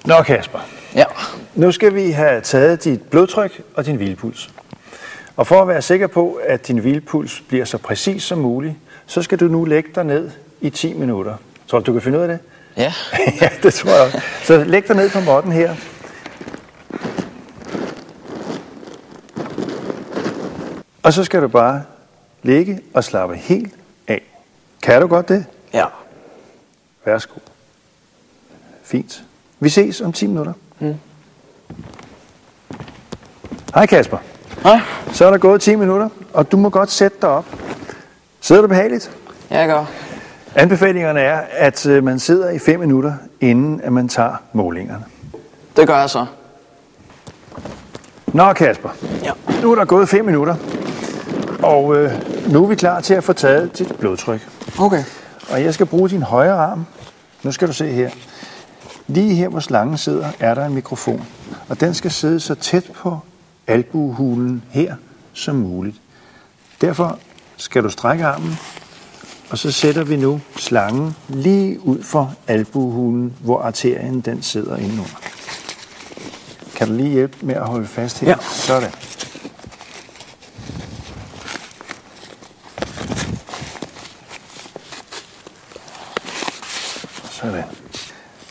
Nå Kasper, Ja. nu skal vi have taget dit blodtryk og din hvilepuls. Og for at være sikker på, at din hvilepuls bliver så præcis som muligt, så skal du nu lægge dig ned i 10 minutter. Tror du kan finde ud af det? Ja. Ja, det tror jeg også. Så læg dig ned på måtten her. Og så skal du bare ligge og slappe helt af. Kan du godt det? Ja. Værsgo. Fint. Vi ses om 10 minutter. Hej Kasper. Hej. Så er der gået 10 minutter, og du må godt sætte dig op. Sidder du behageligt? Ja, jeg gør. Anbefalingerne er, at man sidder i 5 minutter, inden at man tager målingerne. Det gør jeg så. Nå Kasper, Ja. nu er der gået 5 minutter, og nu er vi klar til at få taget dit blodtryk. Okay. Og jeg skal bruge din højre arm. Nu skal du se her. Lige her, hvor slangen sidder, er der en mikrofon. Og den skal sidde så tæt på albuehulen her som muligt. Derfor skal du strække armen, og så sætter vi nu slangen lige ud for albuehulen, hvor arterien den sidder indenunder. Kan du lige hjælpe med at holde fast her? Ja. Sådan. Sådan.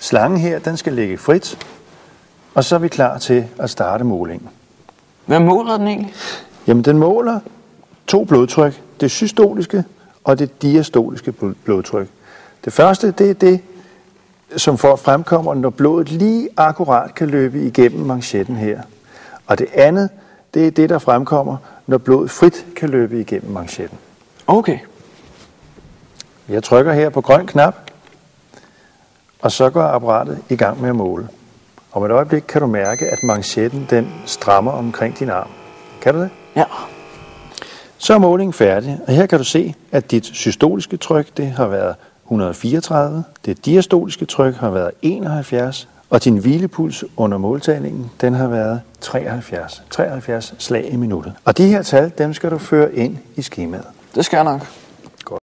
Slangen her, den skal ligge frit, og så er vi klar til at starte målingen. Hvad måler den egentlig? Jamen, den måler 2 blodtryk. Det systoliske og det diastoliske blodtryk. Det første, det er det, som fremkommer, når blodet lige akkurat kan løbe igennem manchetten her. Og det andet, det er det, der fremkommer, når blodet frit kan løbe igennem manchetten. Okay. Jeg trykker her på grøn knap, og så går apparatet i gang med at måle. Om et øjeblik kan du mærke, at manchetten den strammer omkring din arm. Kan du det? Ja. Så er målingen færdig, og her kan du se, at dit systoliske tryk det har været 134, det diastoliske tryk har været 71, og din hvilepuls under måltagningen den har været 73 slag i minuttet. Og de her tal, dem skal du føre ind i skemaet. Det skal jeg nok.